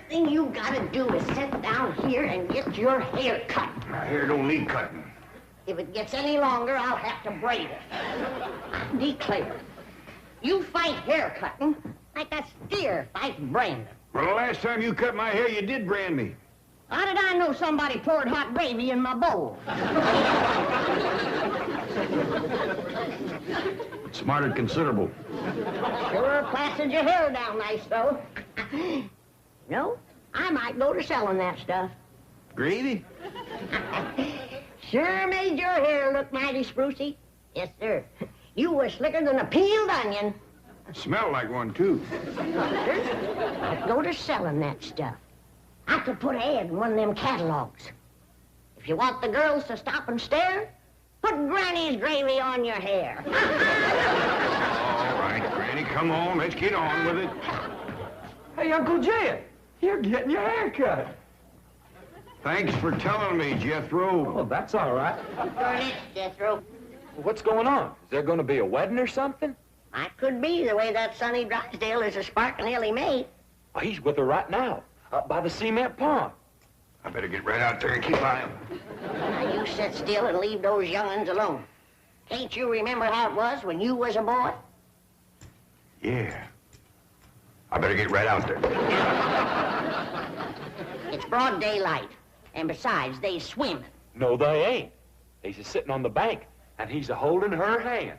thing you gotta do is sit down here and get your hair cut. My hair don't need cutting. If it gets any longer, I'll have to braid it. I declare, you fight hair cutting like a steer fights branding. Well, the last time you cut my hair, you did brand me. How did I know somebody poured hot gravy in my bowl? Smarted considerable. Sure plastered your hair down nice, though. No, I might go to selling that stuff. Gravy? Sure made your hair look mighty sprucey. Yes, sir. You were slicker than a peeled onion. It smelled like one, too. I'd go to selling that stuff. I could put an ad in one of them catalogs. If you want the girls to stop and stare, put Granny's gravy on your hair. All right, Granny, come on. Let's get on with it. Hey, Uncle Jed, you're getting your hair cut. Thanks for telling me, Jethro. Well, that's all right. Furnish, Jethro. What's going on? Is there going to be a wedding or something? I could be the way that Sonny Drysdale is a sparking Ellie Mae. Oh, he's with her right now, up by the cement pond. I better get right out there and keep eyeing. Now, you sit still and leave those young'uns alone. Can't you remember how it was when you was a boy? Yeah. I better get right out there. It's broad daylight. And besides, they swimming. No, they ain't. He's just sitting on the bank, and he's a-holding her hand.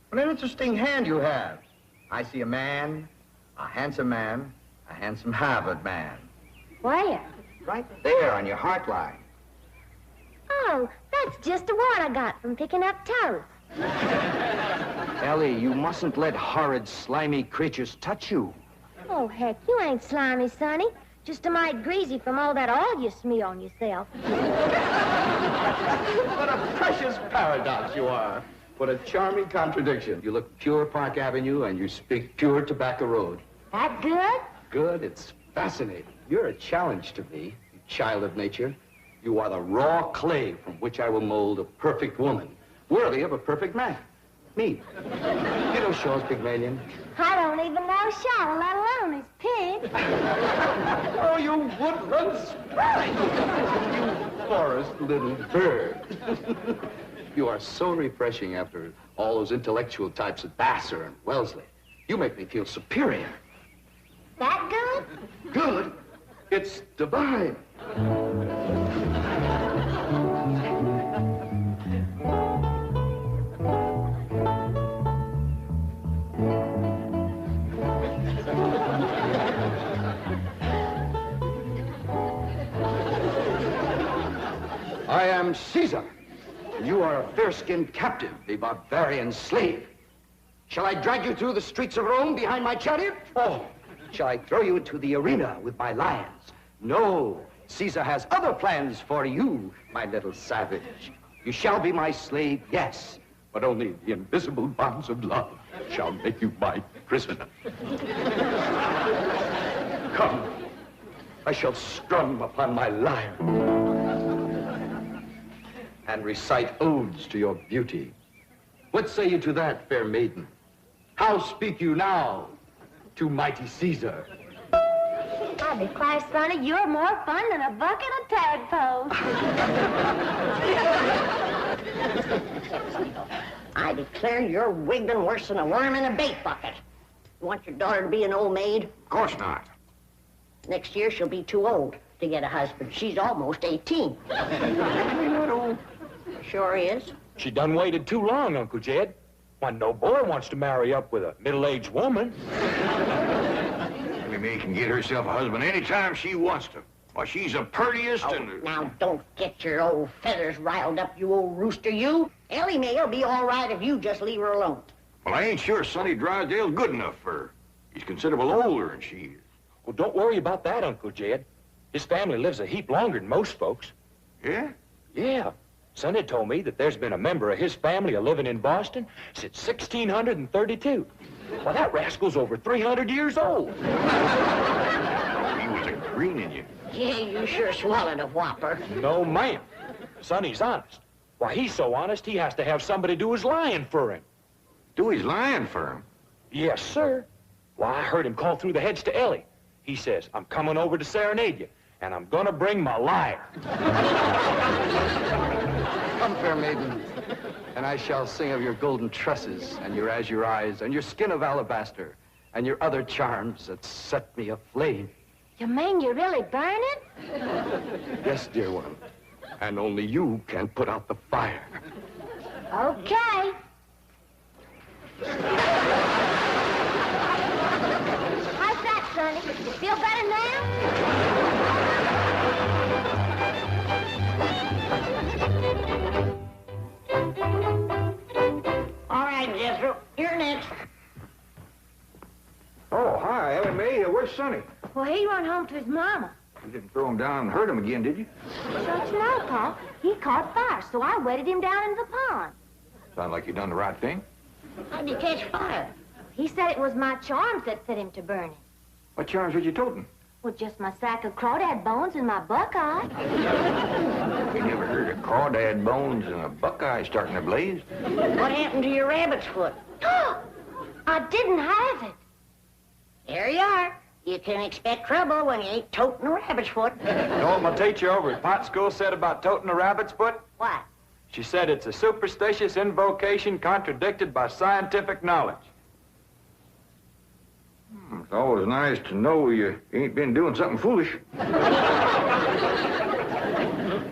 What an interesting hand you have. I see a man, a handsome Harvard man. Where? Right there on your heart line. Oh, that's just the one I got from picking up toes. Ellie, you mustn't let horrid, slimy creatures touch you. Oh, heck, you ain't slimy, Sonny. Just a mite greasy from all that oil you smear on yourself. What a precious paradox you are. What a charming contradiction. You look pure Park Avenue and you speak pure Tobacco Road. That good? Good, it's fascinating. You're a challenge to me, you child of nature. You are the raw clay from which I will mold a perfect woman, worthy of a perfect man. Me. You know Shaw's Pygmalion? I don't even know Shaw, let alone his pig. Oh, you woodland sprite! You forest little bird. You are so refreshing after all those intellectual types of Vassar and Wellesley. You make me feel superior. That good? Good? It's divine. I am Caesar, and you are a fair-skinned captive, a barbarian slave. Shall I drag you through the streets of Rome behind my chariot? Oh, shall I throw you into the arena with my lions? No, Caesar has other plans for you, my little savage. You shall be my slave, yes, but only the invisible bonds of love shall make you my prisoner. Come, I shall strum upon my lyre and recite odes to your beauty. What say you to that, fair maiden? How speak you now to mighty Caesar? I declare, Sonny, you're more fun than a bucket of tadpoles. I declare you're wiggling worse than a worm in a bait bucket. You want your daughter to be an old maid? Of course not. Next year she'll be too old to get a husband. She's almost 18. You're not old. Sure is. She done waited too long, Uncle Jed. Why, no boy wants to marry up with a middle-aged woman. Ellie Mae can get herself a husband anytime she wants to. Why, she's the purtiest and... Now, don't get your old feathers riled up, you old rooster, you. Ellie Mae will be all right if you just leave her alone. Well, I ain't sure Sonny Drysdale's good enough for her. He's considerable older than she is. Well, don't worry about that, Uncle Jed. His family lives a heap longer than most folks. Yeah? Yeah. Sonny told me that there's been a member of his family living in Boston since 1632. Well, that rascal's over 300 years old. He was a greening you. Yeah, you sure swallowed a whopper. No, ma'am. Sonny's honest. Why, he's so honest, he has to have somebody do his lying for him. Do his lying for him. Yes, sir. Well, I heard him call through the hedge to Ellie. He says, I'm coming over to serenade you, and I'm gonna bring my lyre. Come, fair maiden, and I shall sing of your golden tresses, and your azure eyes, and your skin of alabaster, and your other charms that set me aflame. You mean you really burn it? Yes, dear one, and only you can put out the fire. Okay. How's that, Sonny? You feel better now? All right, Jethro, you're next. Oh, hi, Ellie Mae. Where's Sonny? Well, he run home to his mama. You didn't throw him down and hurt him again, did you? Don't you know, Pa? He caught fire, so I wetted him down in the pond. Sound like you done the right thing. How'd you catch fire? He said it was my charms that fit him to burn it. What charms was you toting? Well, just my sack of crawdad bones and my buckeye. We never heard of crawdad bones and a buckeye starting a blaze. What happened to your rabbit's foot? I didn't have it. There you are. You can expect trouble when you ain't toting a rabbit's foot. You know what my teacher over at Pot School said about toting a rabbit's foot? What? She said it's a superstitious invocation contradicted by scientific knowledge. It's always nice to know you ain't been doing something foolish.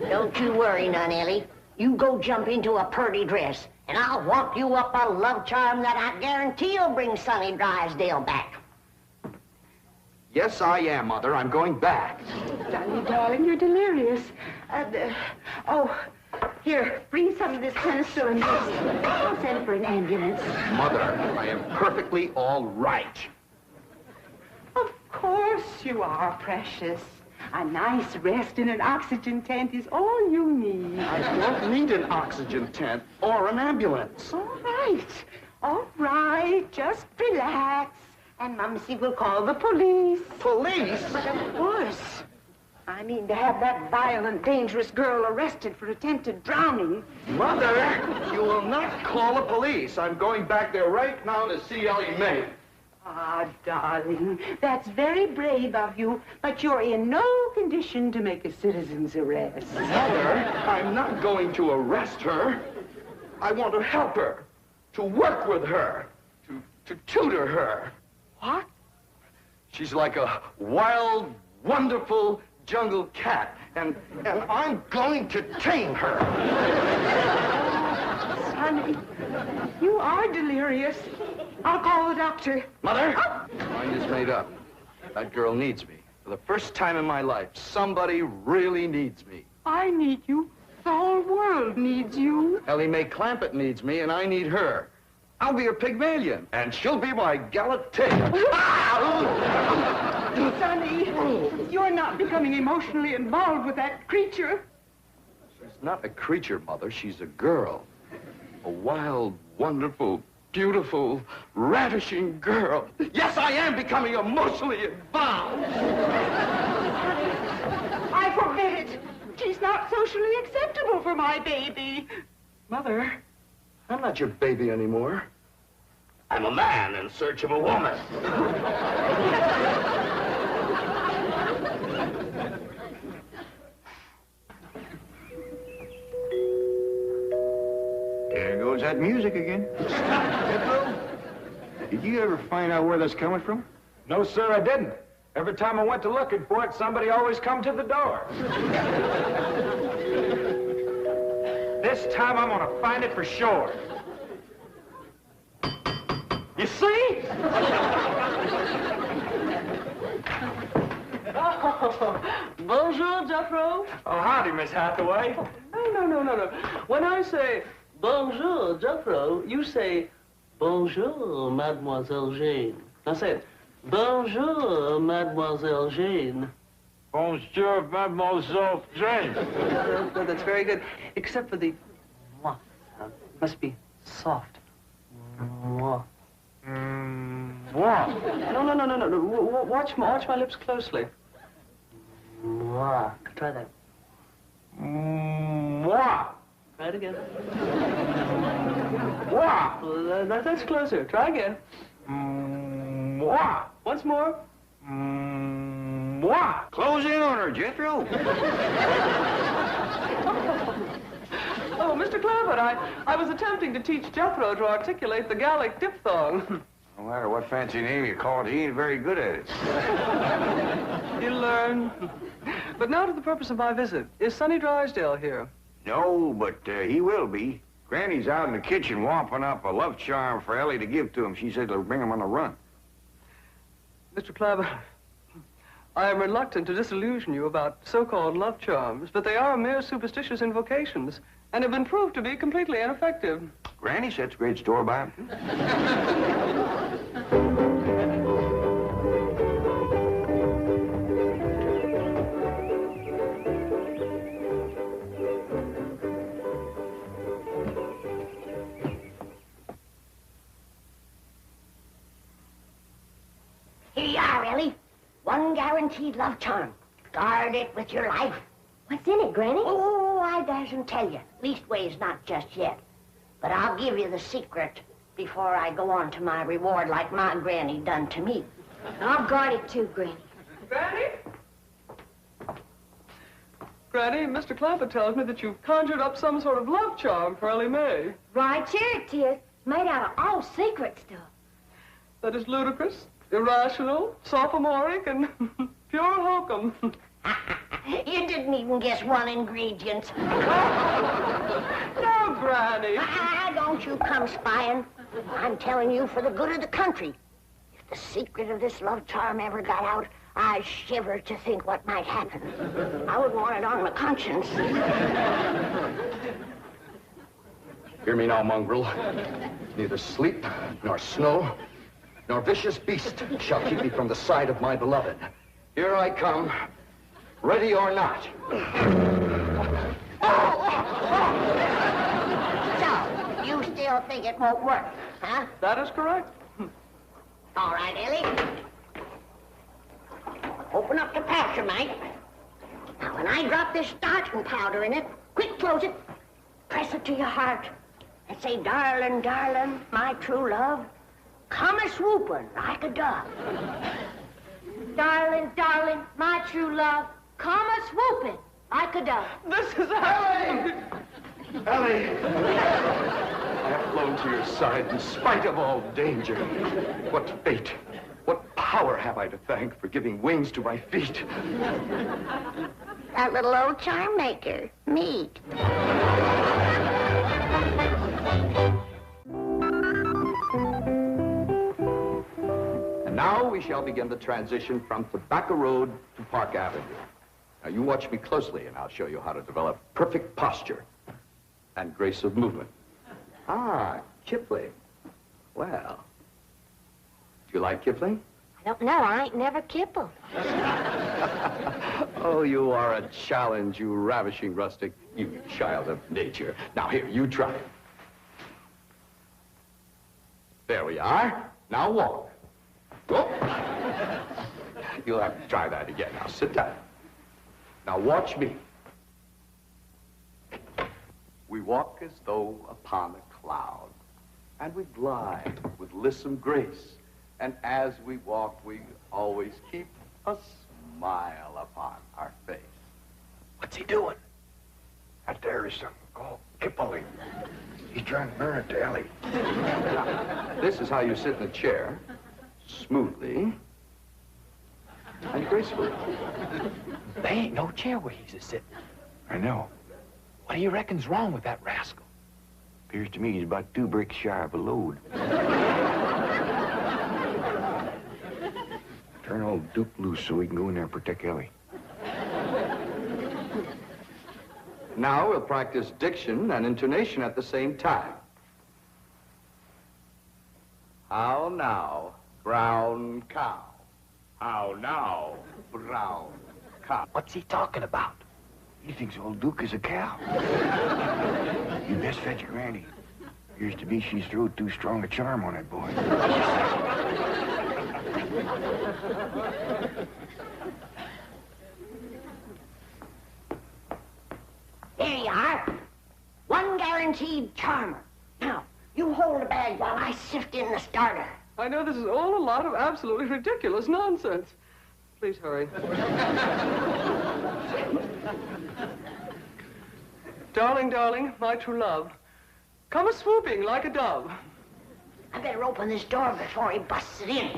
Don't you worry none, Ellie. You go jump into a purty dress, and I'll walk you up a love charm that I guarantee will bring Sonny Drysdale back. Yes, I am, Mother. I'm going back. Johnny, darling, you're delirious. Here, bring some of this penicillin. I'll send for an ambulance. Mother, I am perfectly all right. Of course you are, precious. A nice rest in an oxygen tent is all you need. I don't need an oxygen tent or an ambulance. All right, just relax. And Mumsy will call the police. Police? But of course. I mean, to have that violent, dangerous girl arrested for attempted drowning. Mother, you will not call the police. I'm going back there right now to see Ellie Mae. Ah, darling, that's very brave of you, but you're in no condition to make a citizen's arrest. Mother, I'm not going to arrest her. I want to help her, to work with her, to tutor her. What? She's like a wild, wonderful jungle cat, and I'm going to tame her. Sonny, you are delirious. I'll call the doctor. Mother, mind is made up. That girl needs me. For the first time in my life, somebody really needs me. I need you. The whole world needs you. Ellie Mae Clampett needs me, and I need her. I'll be her Pygmalion, and she'll be my Galatea. Sonny, you're not becoming emotionally involved with that creature. She's not a creature, Mother. She's a girl. A wild, wonderful, beautiful, ravishing girl. Yes, I am becoming emotionally involved. I forbid it. She's not socially acceptable for my baby. Mother, I'm not your baby anymore. I'm a man in search of a woman. There goes that music again. Did you ever find out where that's coming from? No, sir, I didn't. Every time I went to looking for it, somebody always come to the door. This time I'm gonna find it for sure. You see? Oh, bonjour, Jethro. Oh, howdy, Miss Hathaway. No. When I say bonjour, Jethro, you say bonjour, Mademoiselle Jane. Now say it. Bonjour, Mademoiselle Jane. Bonjour, Mademoiselle Jane. That's very good, except for the mwah sound. It must be soft. Mwah. What? No. Watch my lips closely. Mwah. Try that. What? Try it again. What? That's closer. Try again. Moi. Once more. Moi. Close in on her, Jethro. Oh, Mr. Clampett, I was attempting to teach Jethro to articulate the Gallic diphthong. No matter what fancy name you call it, he ain't very good at it. He'll learn. But now to the purpose of my visit. Is Sonny Drysdale here? No, but he will be. Granny's out in the kitchen whopping up a love charm for Ellie to give to him. She said it'll bring him on the run. Mr. Clampett, I am reluctant to disillusion you about so-called love charms, but they are mere superstitious invocations and have been proved to be completely ineffective. Granny sets great store by him. Here you are, Ellie. One guaranteed love charm. Guard it with your life. What's in it, Granny? Oh, I dasn't tell you. Leastways, not just yet. But I'll give you the secret before I go on to my reward like my granny done to me. I'll guard it too, Granny. Granny? Granny, Mr. Clampett tells me that you've conjured up some sort of love charm for Ellie Mae. Right here it is. Made out of all secret stuff. That is ludicrous, irrational, sophomoric, and pure hokum. You didn't even guess one ingredient. No, Granny. Don't you come spying. I'm telling you for the good of the country. If the secret of this love charm ever got out, I shiver to think what might happen. I wouldn't want it on my conscience. Hear me now, mongrel. Neither sleep, nor snow, nor vicious beast shall keep me from the side of my beloved. Here I come, ready or not. So, you still think it won't work, huh? That is correct. All right, Ellie. Open up the pouch, mate. Now, when I drop this starching powder in it, quick close it. Press it to your heart. And say, darling, darling, my true love, come a-swooping like a dove. Darling, darling, my true love, come a-swooping like a dove. This is Ellie! Ellie! I have flown to your side in spite of all danger. What fate, what power have I to thank for giving wings to my feet? That little old charm maker, me. And now we shall begin the transition from Tobacco Road to Park Avenue. Now you watch me closely and I'll show you how to develop perfect posture and grace of movement. Ah, Kipling. Well, do you like Kipling? I don't know. I ain't never kippled. Oh, you are a challenge, you ravishing rustic, you child of nature. Now here, you try it. There we are. Now walk. Go. You'll have to try that again. Now sit down. Now watch me. We walk as though upon a cloud, and we glide with lissom grace. And as we walk, we always keep a smile upon our face. What's he doing? That there is something called Kipling. He's trying to learn it to Ellie. Now, this is how you sit in a chair, smoothly and gracefully. There ain't no chair where he's a-sitting. I know. What do you reckon's wrong with that rascal? Appears to me he's about 2 bricks shy of a load. Turn old Duke loose so we can go in there and protect Ellie. Now we'll practice diction and intonation at the same time. How now, brown cow? How now, brown cow? What's he talking about? He thinks old Duke is a cow. You best fetch your granny. Appears to be she's thrown too strong a charm on that boy. There you are. One guaranteed charmer. Now, you hold the bag while I sift in the starter. I know this is all a lot of absolutely ridiculous nonsense. Please hurry. Darling, darling, my true love, come a-swooping like a dove. I better open this door before he busts it in.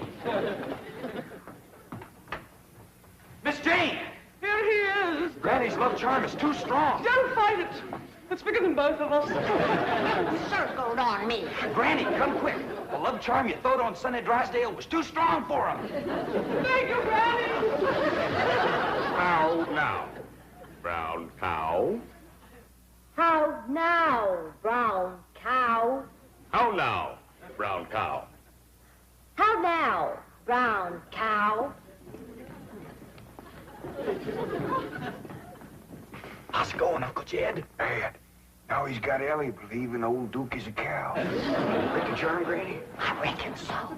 Miss Jane! Here he is. Granny's love charm is too strong. Don't fight it. It's bigger than both of us. Circled on me. Granny, come quick. The love charm you throwed on Sonny Drysdale was too strong for him. Thank you, Granny. How now, brown cow? How now, brown cow? How now, brown cow? How now, brown cow? How's it going, Uncle Jed? Bad. Now he's got Ellie believing old Duke is a cow. Like the charm, Granny? I reckon so.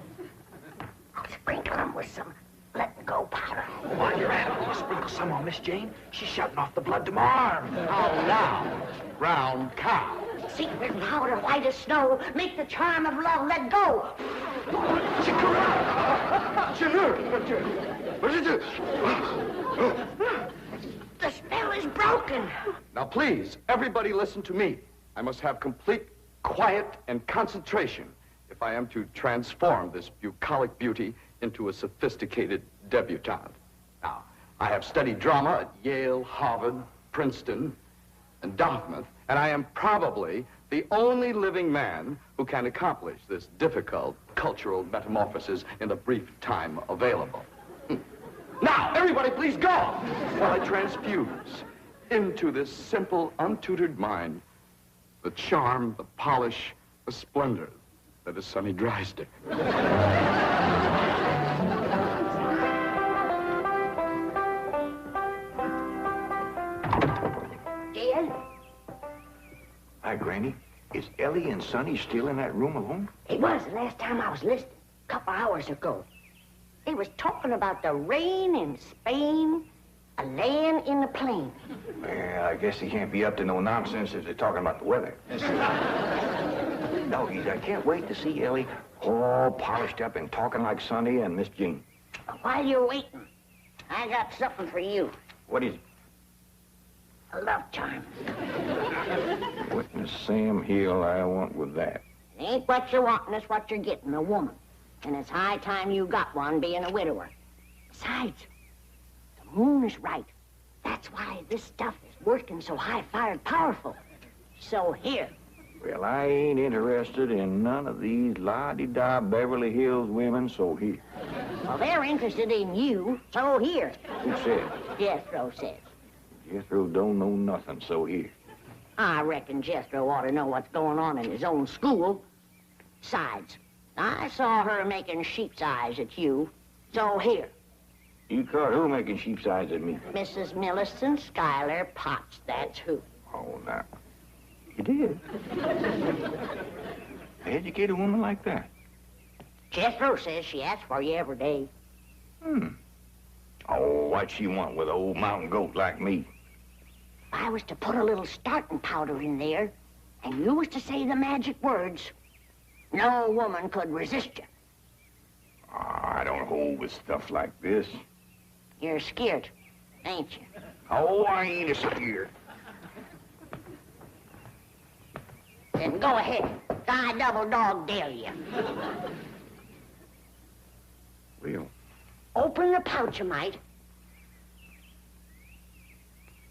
I'll sprinkle him with some let-go powder. While you're at it, will you sprinkle some on Miss Jane? She's shutting off the blood tomorrow. How now, brown cow? Secret powder, white as snow, make the charm of love let go. The spell is broken. Now, please, everybody listen to me. I must have complete quiet and concentration if I am to transform this bucolic beauty into a sophisticated debutante. Now, I have studied drama at Yale, Harvard, Princeton, and Dartmouth, and I am probably the only living man who can accomplish this difficult cultural metamorphosis in the brief time available. Now, everybody please go while I transfuse into this simple, untutored mind the charm, the polish, the splendor that is Sonny Drysdale. Jed? Hi, Granny. Is Ellie and Sonny still in that room alone? It was the last time I was listening, a couple hours ago. They was talking about the rain in Spain, a land in the plain. Well, I guess they can't be up to no nonsense if they're talking about the weather. Doggies, I can't wait to see Ellie all polished up and talking like Sonny and Miss Jean. While you're waiting, I got something for you. What is it? A love charm. What in the Sam Hill I want with that? It ain't what you want, and it's what you're getting, a woman. And it's high time you got one, being a widower. Besides, the moon is right. That's why this stuff is working so high-fired powerful. So here. Well, I ain't interested in none of these la-di-da Beverly Hills women, so here. Well, they're interested in you, so here. Who said? Jethro says. Jethro don't know nothing, so here. I reckon Jethro ought to know what's going on in his own school. Besides, I saw her making sheep's eyes at you, so here. You caught who making sheep's eyes at me? Mrs. Millicent Schuyler Potts, that's who. Oh, now. You did? Educate a woman like that? Jethro says she asks for you every day. Oh, what she want with an old mountain goat like me? If I was to put a little starting powder in there, and you was to say the magic words, no woman could resist you. Oh, I don't hold with stuff like this. You're scared, ain't you? Oh, I ain't scared. Then go ahead. I double dog dare you. Well, Open the pouch, you might.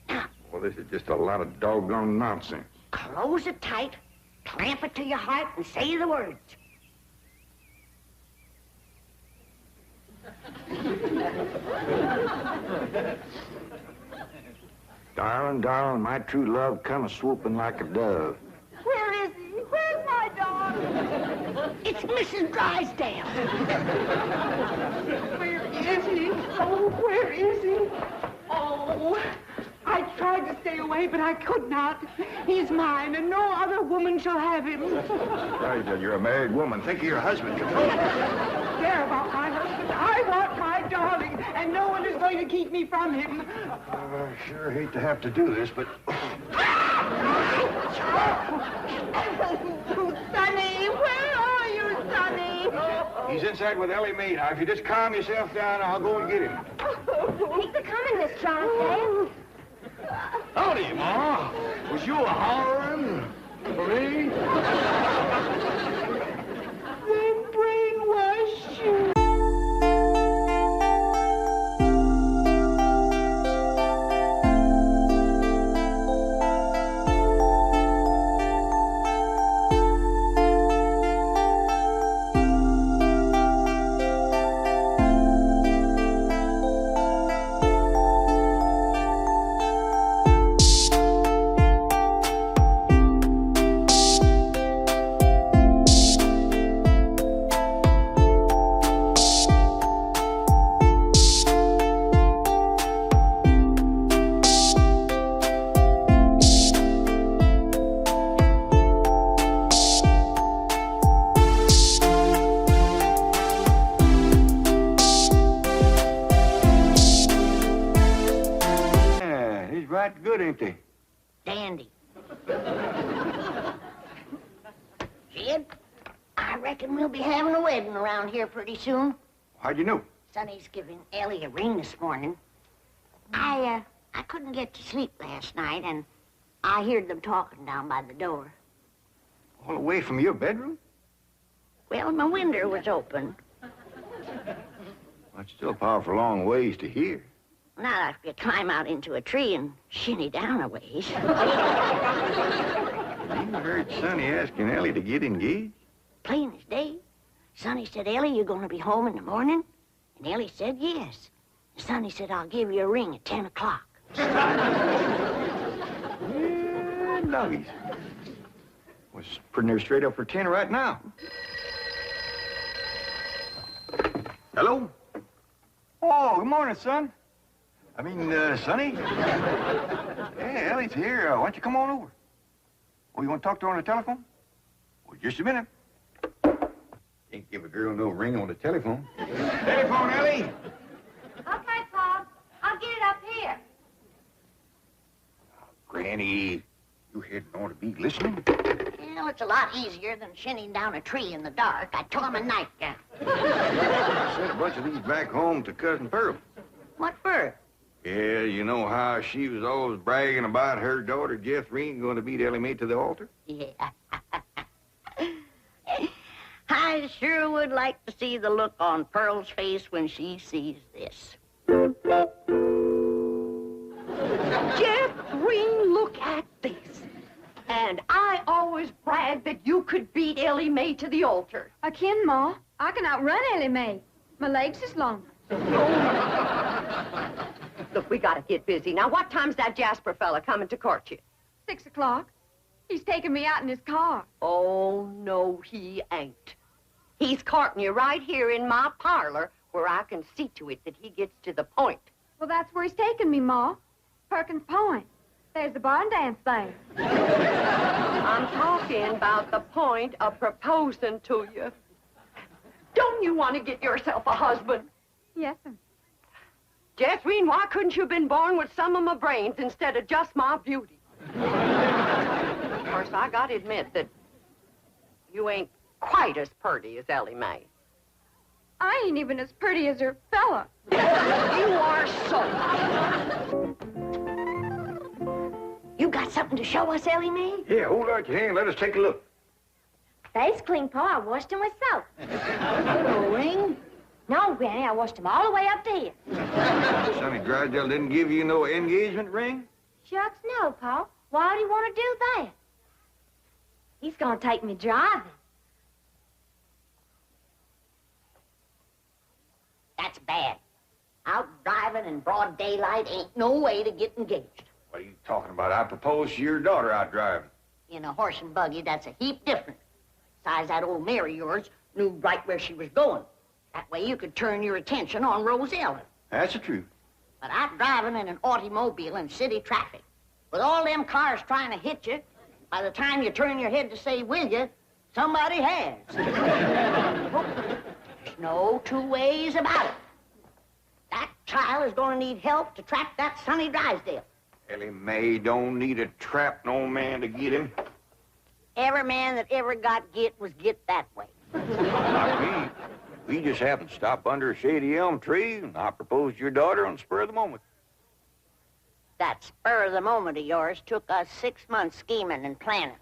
Now, well, this is just a lot of doggone nonsense. close it tight, clamp it to your heart, and say the words. Darling, darling, my true love come a-swooping like a dove. Where is he? Where's my dog? It's Mrs. Drysdale. Where is he? Oh, where is he? Oh, I tried to stay away, but I could not. He's mine, and no other woman shall have him. Drysdale, you're a married woman. Think of your husband. Care about my husband. I want my darling, and no one is going to keep me from him. I sure hate to have to do this, but... Sonny, where are you, Sonny? He's inside with Ellie Mae. Now, if you just calm yourself down, I'll go and get him. Keep it coming, Miss Johnson. Howdy, Ma. Was you a-hollering for me? They brainwashed you. Good, ain't they? Dandy. Jed, I reckon we'll be having a wedding around here pretty soon. How'd you know? Sonny's giving Ellie a ring this morning. I couldn't get to sleep last night, and I heard them talking down by the door. All the way from your bedroom? Well, my window was open. That's still a powerful long ways to hear. Not if you climb out into a tree and shinny down a ways. You heard Sonny asking Ellie to get engaged? Plain as day. Sonny said, Ellie, you gonna be home in the morning? And Ellie said, yes. And Sonny said, I'll give you a ring at 10 o'clock. Yeah, doggies. Was putting her straight up for 10 right now. Hello? Oh, good morning, son. I mean, Sonny? Yeah, Ellie's here. Why don't you come on over? Oh, you want to talk to her on the telephone? Well, just a minute. Can't give a girl no ring on the telephone. Telephone, Ellie! Okay, Paul. I'll get it up here. Granny, you hadn't ought to be listening. Well, it's a lot easier than shinning down a tree in the dark. I took him a nightgown. I sent a bunch of these back home to Cousin Pearl. What for? Yeah, you know how she was always bragging about her daughter, Jethrine, going to beat Ellie Mae to the altar? Yeah. I sure would like to see the look on Pearl's face when she sees this. Jethrine, look at this. And I always bragged that you could beat Ellie Mae to the altar. I can, Ma. I can outrun Ellie Mae. My legs is longer. Look, we gotta get busy. Now, what time's that Jasper fella coming to court you? 6 o'clock. He's taking me out in his car. Oh, no, he ain't. He's courting you right here in my parlor where I can see to it that he gets to the point. Well, that's where he's taking me, Ma. Perkins Point. There's the barn dance thing. I'm talking about the point of proposing to you. Don't you want to get yourself a husband? Yes, sir. Jethrine, why couldn't you have been born with some of my brains instead of just my beauty? Of course, I gotta admit that you ain't quite as pretty as Ellie Mae. I ain't even as pretty as her fella. You are so. You got something to show us, Ellie Mae? Yeah, hold out your hand. Let us take a look. Face clean, Pa. I washed him with soap. No ring? No, Granny, I washed him all the way up to here. Sonny Drysdale didn't give you no engagement ring? Shucks, no, Pa. Why would he want to do that? He's gonna take me driving. That's bad. Out driving in broad daylight ain't no way to get engaged. What are you talking about? I proposed to your daughter out driving. In a horse and buggy, that's a heap different. Besides, that old mare of yours knew right where she was going. That way you could turn your attention on Rosella. That's the truth. But out driving in an automobile in city traffic, with all them cars trying to hit you, by the time you turn your head to say, will you, somebody has. There's no two ways about it. That child is going to need help to track that Sonny Drysdale. Ellie Mae don't need to trap no man to get him. Every man that ever got get was get that way. Not me. We just happened to stop under a shady elm tree, and I proposed to your daughter on the spur of the moment. That spur of the moment of yours took us 6 months scheming and planning.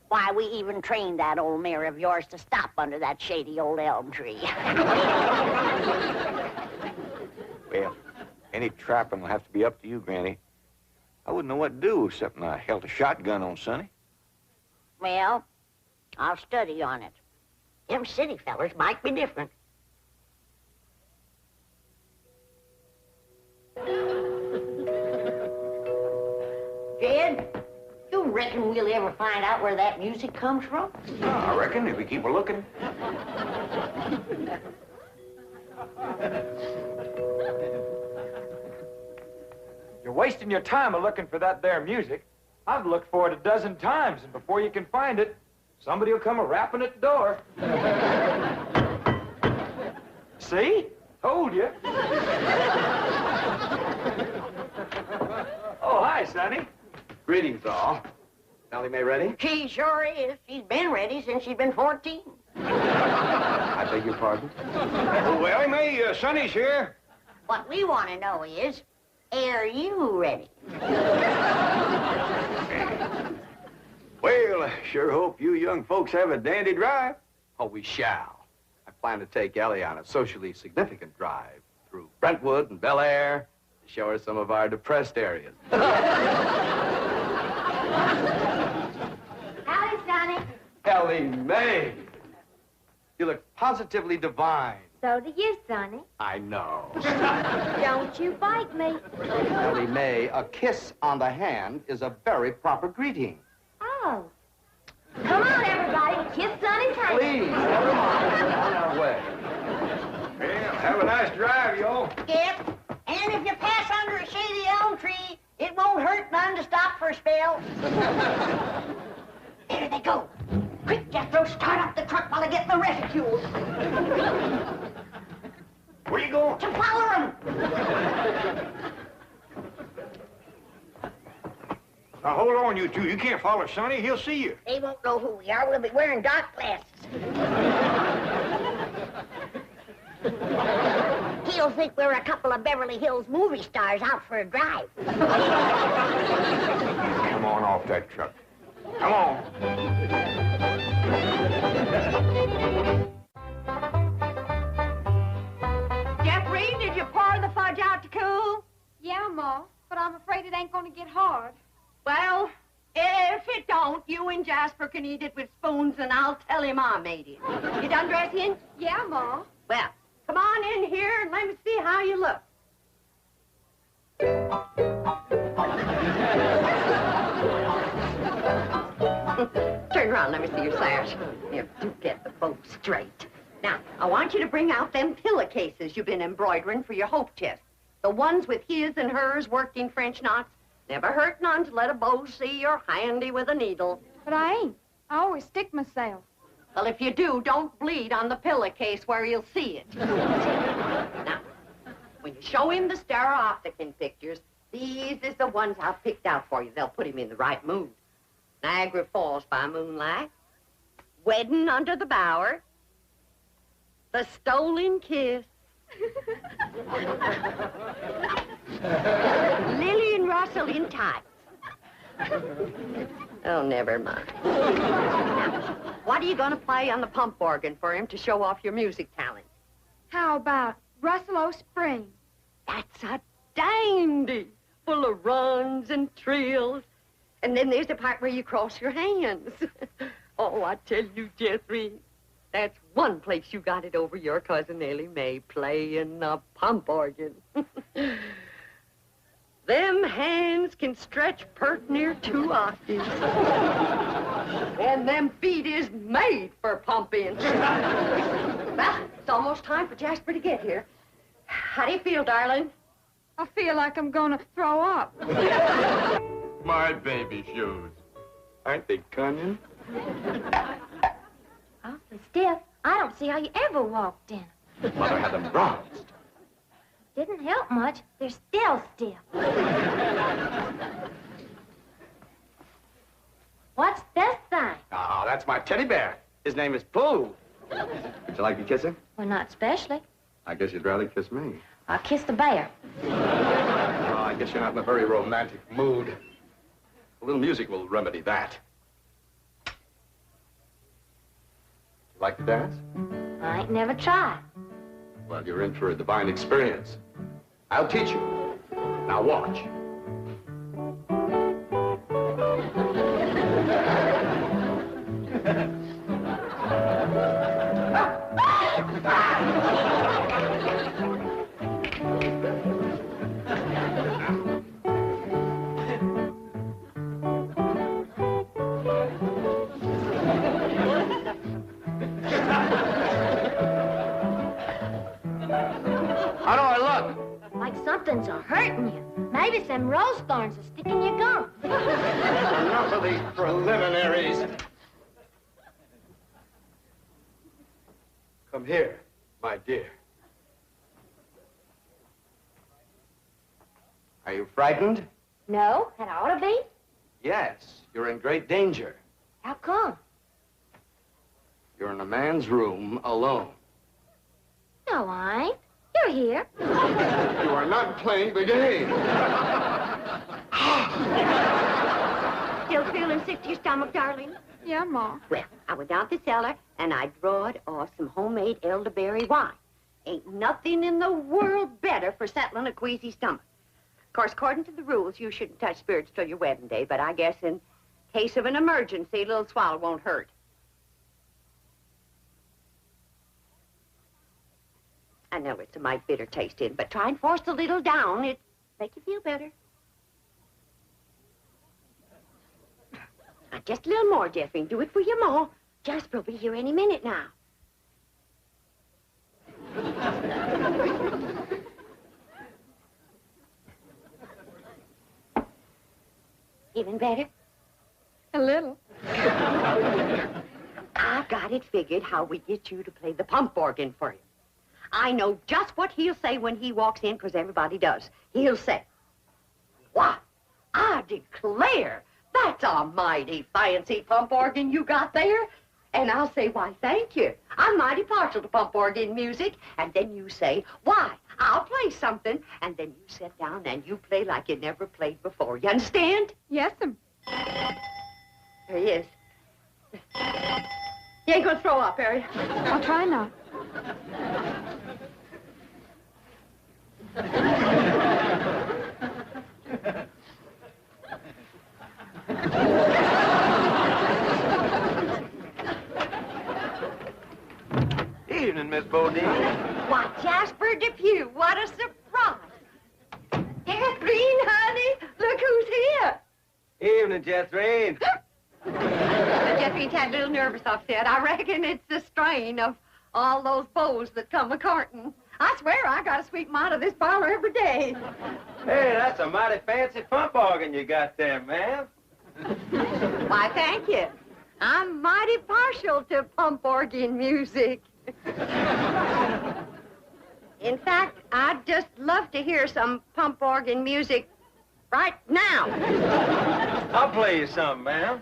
Why, we even trained that old mare of yours to stop under that shady old elm tree. Well, any trapping will have to be up to you, Granny. I wouldn't know what to do except I held a shotgun on Sonny. Well, I'll study on it. Them city fellers might be different. Jed, you reckon we'll ever find out where that music comes from? I reckon if we keep a looking. You're wasting your time looking for that there music. I've looked for it a dozen times, and before you can find it, somebody will come a-rapping at the door. See? Told you. Oh, hi, Sonny. Greetings, all. Ellie Mae ready? She sure is. She's been ready since she's been 14. I beg your pardon? Oh, Ellie Mae, Sonny's here. What we want to know is, are you ready? Well, I sure hope you young folks have a dandy drive. Oh, we shall. I plan to take Ellie on a socially significant drive through Brentwood and Bel Air to show her some of our depressed areas. Howdy, Sonny. Ellie Mae! You look positively divine. So do you, Sonny. I know. Don't you bite me. Ellie Mae, a kiss on the hand is a very proper greeting. Oh. Come on, everybody. Kiss Sonny's hand. Please, never mind. We're on our way. Well, have a nice drive, y'all. Yep. And if you pass under a shady elm tree, it won't hurt none to stop for a spell. There they go. Quick, Jethro, start up the truck while I get the reticule. Where you going? To follow them. Now, hold on, you two. You can't follow Sonny. He'll see you. They won't know who we are. We'll be wearing dark glasses. He'll think we're a couple of Beverly Hills movie stars out for a drive. Come on off that truck. Come on. Jeffrey, did you pour the fudge out to cool? Yeah, Ma, but I'm afraid it ain't gonna get hard. Well, if it don't, you and Jasper can eat it with spoons, and I'll tell him I made it. You done dressing? Yeah, Ma. Well, come on in here and let me see how you look. Turn around, let me see your sash. You do get the bow straight. Now, I want you to bring out them pillowcases you've been embroidering for your hope chest. The ones with his and hers working French knots. Never hurt none to let a beau see you're handy with a needle. But I ain't. I always stick myself. Well, if you do, don't bleed on the pillowcase where you'll see it. Now, when you show him the stereopticon pictures, these is the ones I've picked out for you. They'll put him in the right mood. Niagara Falls by moonlight, Wedding under the Bower, The Stolen Kiss, Lily and Russell in tights. Oh, never mind. Now, what are you going to play on the pump organ for him to show off your music talent? How about Russell O'Spring? That's a dandy, full of runs and trills. And then there's the part where you cross your hands. Oh, I tell you, Jeffrey, that's one place you got it over your cousin Ellie Mae, playing a pump organ. Them hands can stretch pert near 2 octaves. And them feet is made for pumping. Well, it's almost time for Jasper to get here. How do you feel, darling? I feel like I'm gonna throw up. My baby shoes. Aren't they cunning? Awfully stiff. I don't see how you ever walked in. Mother had them bronzed. Didn't help much. They're still stiff. What's this thing? Oh, that's my teddy bear. His name is Pooh. Would you like to kiss him? Well, not especially. I guess you'd rather kiss me. I'll kiss the bear. Oh, I guess you're not in a very romantic mood. A little music will remedy that. You like to dance? I ain't never tried. Well, you're in for a divine experience. I'll teach you. Now watch. How do I look? Like something's a-hurting you. Maybe some rose thorns are sticking your gum. Enough of these preliminaries. Come here, my dear. Are you frightened? No, and I ought to be. Yes, you're in great danger. How come? You're in a man's room alone. No, I ain't. You're here. You are not playing the game. Still feeling sick to your stomach, darling? Yeah, Ma. Well, I went down to the cellar and I drawed off some homemade elderberry wine. Ain't nothing in the world better for settling a queasy stomach. Of course, according to the rules, you shouldn't touch spirits till your wedding day, but I guess in case of an emergency, a little swallow won't hurt. I know it's a mite bitter tasting, but try and force a little down. It'll make you feel better. Now, just a little more, Jeffrey. Do it for your ma. Jasper will be here any minute now. Even better? A little. I got it figured how we get you to play the pump organ for you. I know just what he'll say when he walks in, because everybody does. He'll say, "Why, I declare, that's a mighty fancy pump organ you got there." And I'll say, "Why, thank you. I'm mighty partial to pump organ music." And then you say, "Why, I'll play something." And then you sit down and you play like you never played before. You understand? Yes'm. There he is. You ain't gonna throw up, are you? I'll try not. Evening, Miss Bodine. Why, Jasper Depew, what a surprise. Catherine, honey, look who's here. Evening, Jethrine. Jeffrey's had a little nervous upset. I reckon it's the strain of all those beaux that come a-courting. I swear I gotta sweep them out of this parlor every day. Hey, that's a mighty fancy pump organ you got there, ma'am. Why, thank you. I'm mighty partial to pump organ music. In fact, I'd just love to hear some pump organ music right now. I'll play you some, ma'am.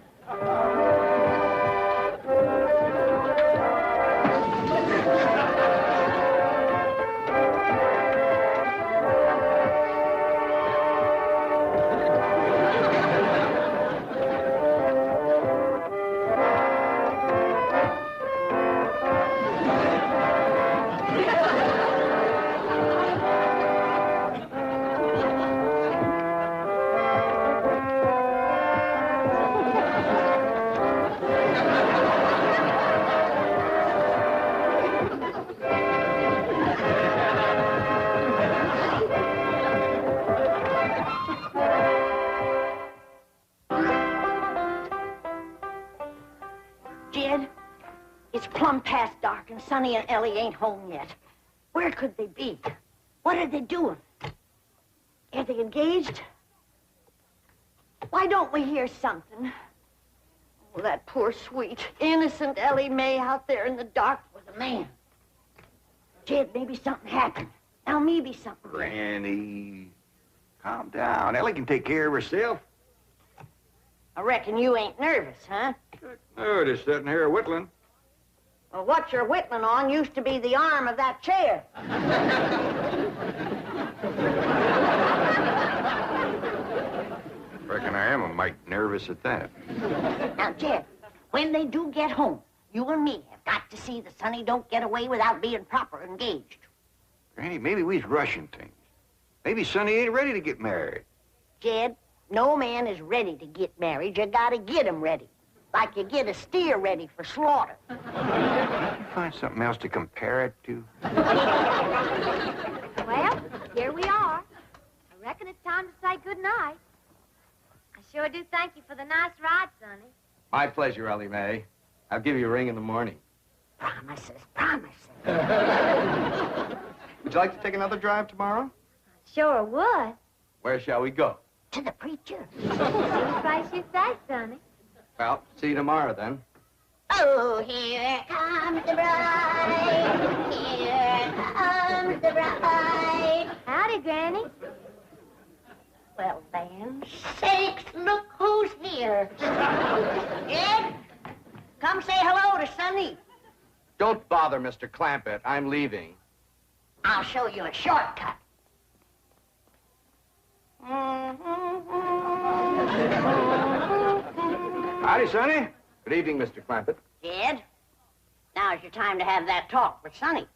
Jed, it's plumb past dark and Sonny and Ellie ain't home yet. Where could they be? What are they doing? Are they engaged? Why don't we hear something? Oh, that poor, sweet, innocent Ellie Mae out there in the dark with a man. Jed, maybe something happened. Now maybe something. Granny, calm down. Ellie can take care of herself. I reckon you ain't nervous, huh? No, just sitting here whittling. Well, what you're whittling on used to be the arm of that chair. Reckon I am a mite nervous at that. Now, Jed, when they do get home, you and me have got to see that Sonny don't get away without being proper engaged. Granny, maybe we's rushing things. Maybe Sonny ain't ready to get married. Jed, no man is ready to get married. You gotta get him ready. Like you get a steer ready for slaughter. Can't you find something else to compare it to? Well, here we are. I reckon it's time to say goodnight. I sure do thank you for the nice ride, Sonny. My pleasure, Ellie Mae. I'll give you a ring in the morning. Promises, promises. Would you like to take another drive tomorrow? Sure would. Where shall we go? To the preacher. Any place you say, Sonny. Well, see you tomorrow, then. Oh, here comes the bride. Here comes the bride. Howdy, Granny. Well, then, sakes, look who's here. Ed, come say hello to Sonny. Don't bother, Mr. Clampett. I'm leaving. I'll show you a shortcut. Howdy, Sonny. Good evening, Mr. Clampett. Ed, now's your time to have that talk with Sonny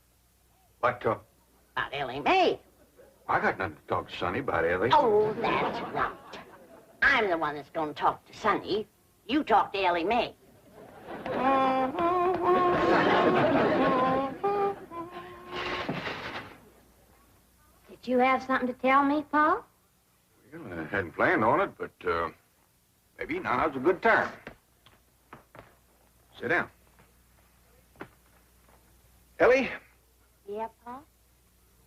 What talk? about Ellie Mae. I got nothing to talk to Sonny about, Ellie. Oh, that's right. I'm the one that's going to talk to Sonny. You talk to Ellie Mae. Did you have something to tell me, Paul? Well, I hadn't planned on it, but maybe now's a good time. Sit down. Ellie, Yeah, Paul?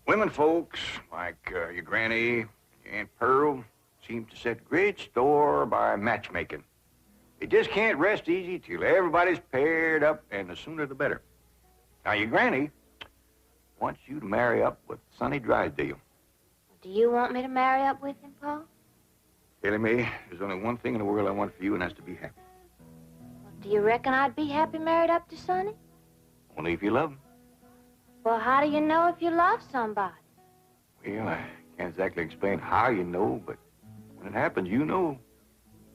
women folks like your granny, your Aunt Pearl, seem to set great store by matchmaking. They just can't rest easy till everybody's paired up, and the sooner the better. Now, your granny wants you to marry up with Sonny Drysdale. Do you want me to marry up with him, Paul? Ellie Mae, there's only one thing in the world I want for you, and that's to be happy. Do you reckon I'd be happy married up to Sonny? Only if you love him. Well, how do you know if you love somebody? Well, I can't exactly explain how you know, but when it happens, you know.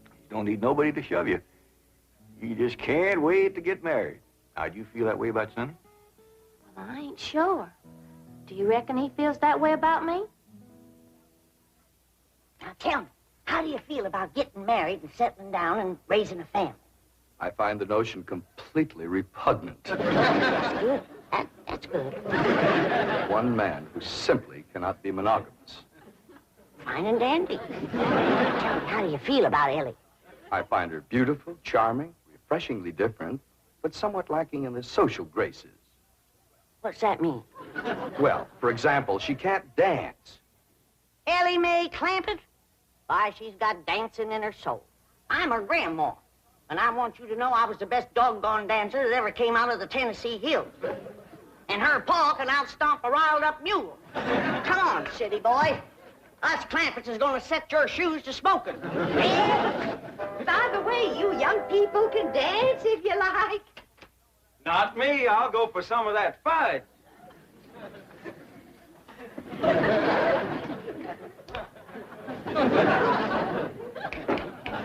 You don't need nobody to shove you. You just can't wait to get married. Now, do you feel that way about Sonny? Well, I ain't sure. Do you reckon he feels that way about me? Now, tell me, how do you feel about getting married and settling down and raising a family? I find the notion completely repugnant. That's good. That's good. One man who simply cannot be monogamous. Fine and dandy. Tell me, how do you feel about Ellie? I find her beautiful, charming, refreshingly different, but somewhat lacking in the social graces. What's that mean? Well, for example, she can't dance. Ellie Mae Clampett? Why, she's got dancing in her soul. I'm her grandma, and I want you to know I was the best doggone dancer that ever came out of the Tennessee hills. And her pa can outstomp a riled-up mule. Come on, city boy. Us Clampetts is gonna set your shoes to smoking. By the way, you young people can dance if you like. Not me. I'll go for some of that fight.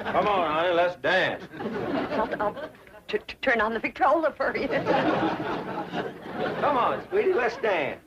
Come on, honey, let's dance. I'll turn on the Victrola for you. Come on, sweetie, let's dance.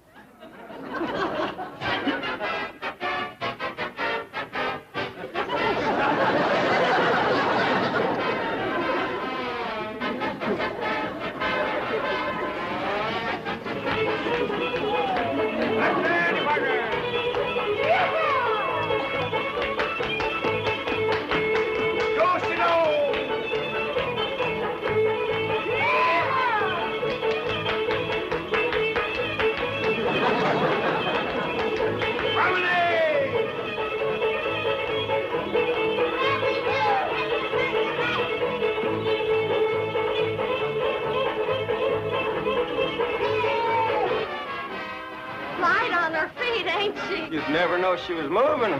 Light on her feet, ain't she? You'd never know she was moving.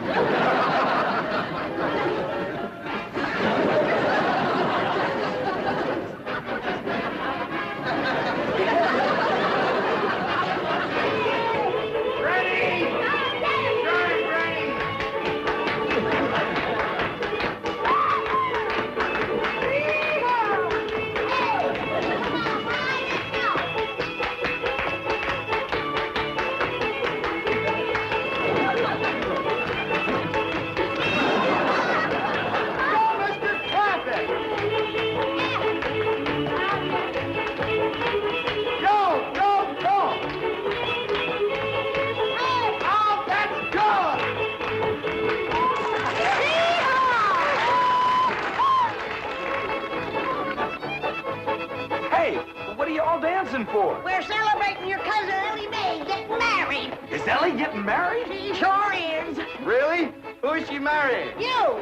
for? We're celebrating your cousin Ellie Mae getting married. Is Ellie getting married? She sure is. Really? Who is she marrying? You.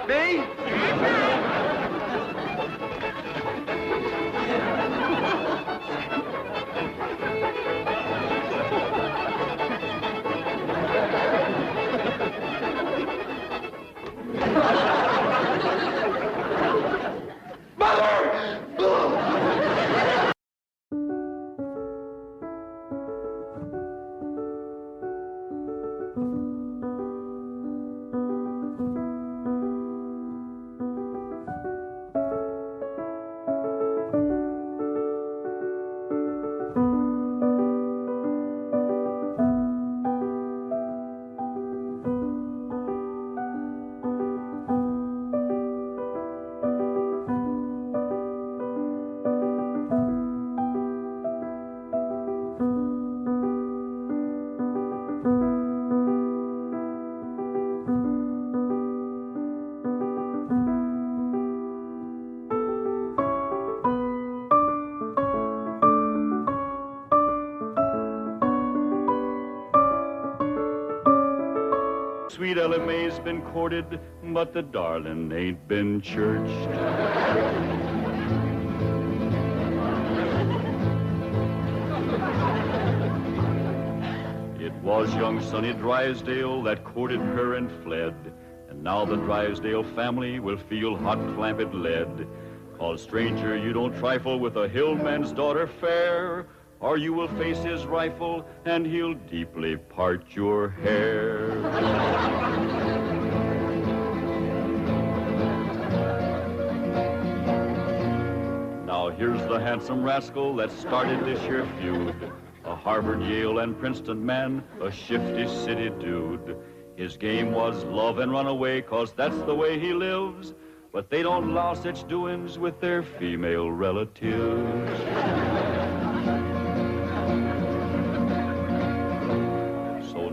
Me? That's right. Sweet Ellie Mae's been courted, but the darling ain't been churched. It was young Sonny Drysdale that courted her and fled, and now the Drysdale family will feel hot clampet lead. 'Cause stranger, you don't trifle with a hillman's daughter fair, or you will face his rifle, and he'll deeply part your hair. Now here's the handsome rascal that started this here feud. A Harvard, Yale, and Princeton man, a shifty city dude. His game was love and run away, 'cause that's the way he lives. But they don't allow such doings with their female relatives.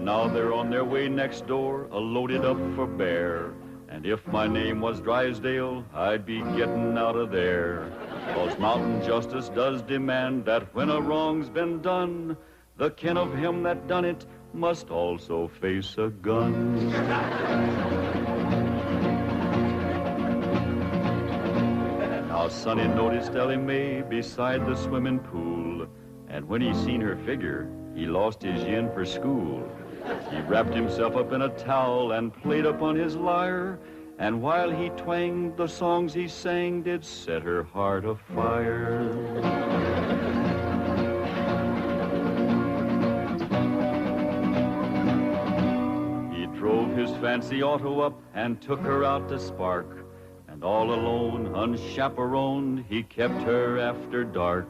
Now they're on their way next door, loaded up for bear. And if my name was Drysdale, I'd be getting out of there. 'Cause mountain justice does demand that when a wrong's been done, the kin of him that done it must also face a gun. Now Sonny noticed Ellie Mae beside the swimming pool, and when he seen her figure, he lost his yin for school. He wrapped himself up in a towel and played upon his lyre, and while he twanged, the songs he sang did set her heart afire. He drove his fancy auto up and took her out to Spark, and all alone, unchaperoned, he kept her after dark.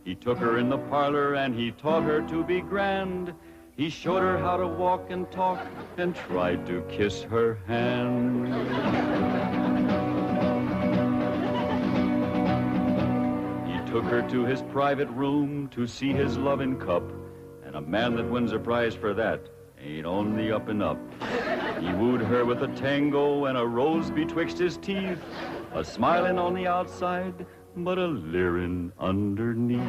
He took her in the parlor and he taught her to be grand. He showed her how to walk and talk and tried to kiss her hand. He took her to his private room to see his loving cup, and a man that wins a prize for that ain't on the up and up. He wooed her with a tango and a rose betwixt his teeth, a smiling on the outside, but a leering underneath.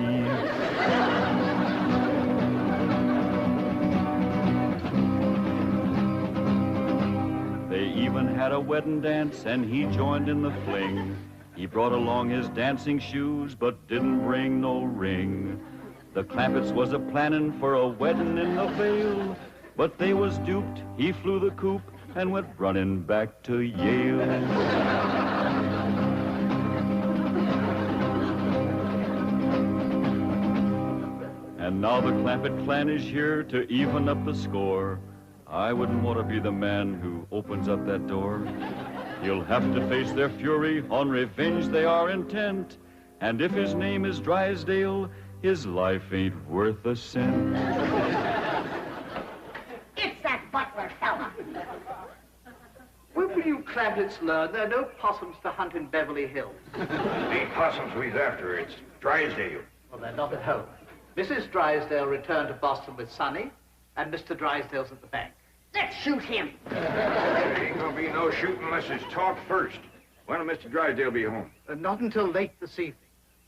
Even had a wedding dance, and he joined in the fling. He brought along his dancing shoes, but didn't bring no ring. The Clampetts was a-planning for a wedding in the Vale, but they was duped. He flew the coop and went running back to Yale. And now the Clampett clan is here to even up the score. I wouldn't want to be the man who opens up that door. He'll have to face their fury, on revenge they are intent. And if his name is Drysdale, his life ain't worth a cent. It's that butler fella. When will you Clampetts learn there are no possums to hunt in Beverly Hills? Ain't possums we's after, it's Drysdale. Well, they're not at home. Mrs. Drysdale returned to Boston with Sonny, and Mr. Drysdale's at the bank. Let's shoot him. There ain't gonna be no shooting unless it's talked first. When will Mr. Drysdale be home? Not until late this evening.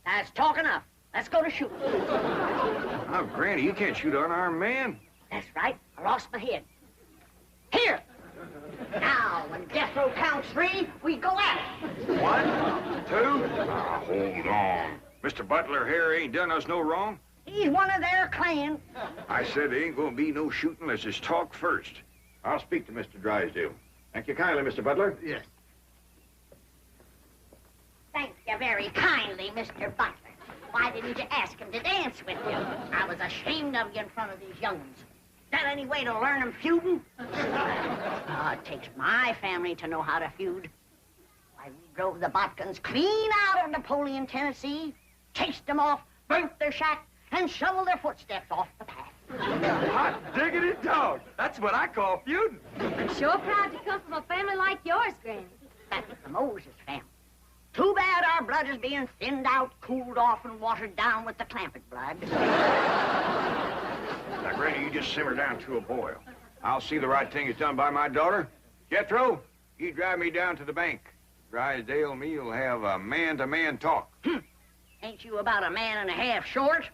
That's talk enough. Let's go to shooting. Oh, Granny, you can't shoot an unarmed man. That's right. I lost my head. Here. Now, when death row counts 3, we go at it. 1, 2. Now, hold on. Mr. Butler here ain't done us no wrong. He's one of their clan. I said there ain't gonna be no shooting. Let's just talk first. I'll speak to Mr. Drysdale. Thank you kindly, Mr. Butler. Yes. Thank you very kindly, Mr. Butler. Why didn't you ask him to dance with you? I was ashamed of you in front of these young'uns. Is that any way to learn them feuding? Oh, it takes my family to know how to feud. Why, we drove the Botkins clean out of Napoleon, Tennessee, chased them off, burnt their shack, and shoveled their footsteps off the path. Hot diggity dog. That's what I call feuding. I'm sure proud to come from a family like yours, Granny. That's the Moses family. Too bad our blood is being thinned out, cooled off, and watered down with the Clampett blood. Now, Granny, you just simmer down to a boil. I'll see the right thing is done by my daughter. Jethro, you drive me down to the bank. Drysdale and me will have a man-to-man talk. Ain't you about a man and a half short?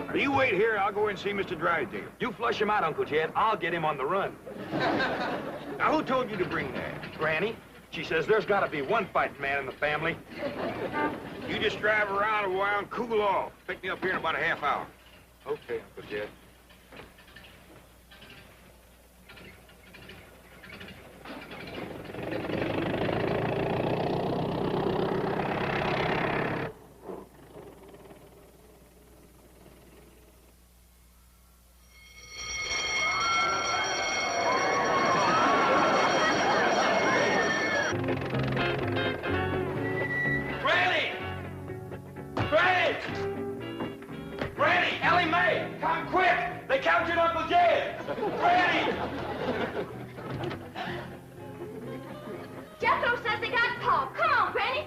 Now, you wait here. I'll go and see Mr. Drysdale. You flush him out, Uncle Jed. I'll get him on the run. Now, who told you to bring that? Granny, she says there's got to be one fighting man in the family. You just drive around a while and cool off. Pick me up here in about a half hour. Okay, Uncle Jed. Jethro says they got Paul. Come on, Granny.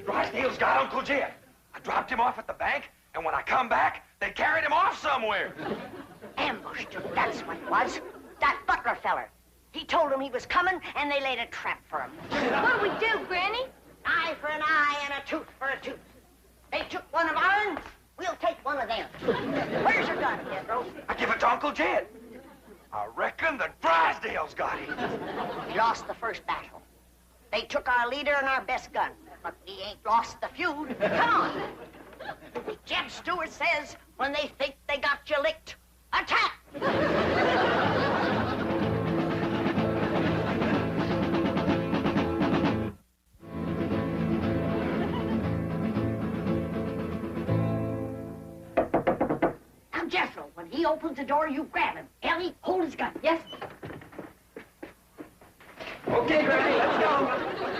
Drysdale's got Uncle Jed. I dropped him off at the bank, and when I come back, they carried him off somewhere. Ambushed him, that's what it was. That Butler feller. He told them he was coming, and they laid a trap for him. What'll we do, Granny? Eye for an eye and a tooth for a tooth. They took one of ours, we'll take one of them. Where's your gun, Jethro? I give it to Uncle Jed. I reckon that Drysdale's got it. We lost the first battle. They took our leader and our best gun. But we ain't lost the feud. Come on. Jeb Stewart says, when they think they got you licked, attack! Now, Jethro, when he opens the door, you grab him. Ellie, hold his gun. Yes. Okay, Granny, let's go.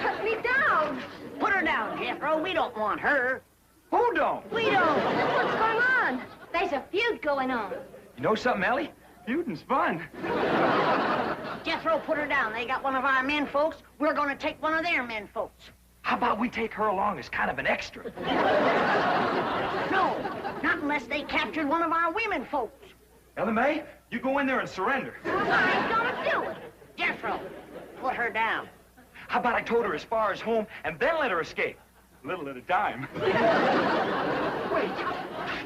Cut me down. Put her down, Jethro. We don't want her. Who don't? We don't. What's going on? There's a feud going on. You know something, Ellie? Feuding's fun. Jethro, put her down. They got one of our men folks. We're going to take one of their men folks. How about we take her along as kind of an extra? No, not unless they captured one of our women folks. Ellie Mae, you go in there and surrender. I ain't gonna do it. Jethro, put her down. How about I towed her as far as home and then let her escape? A little at a time. Wait,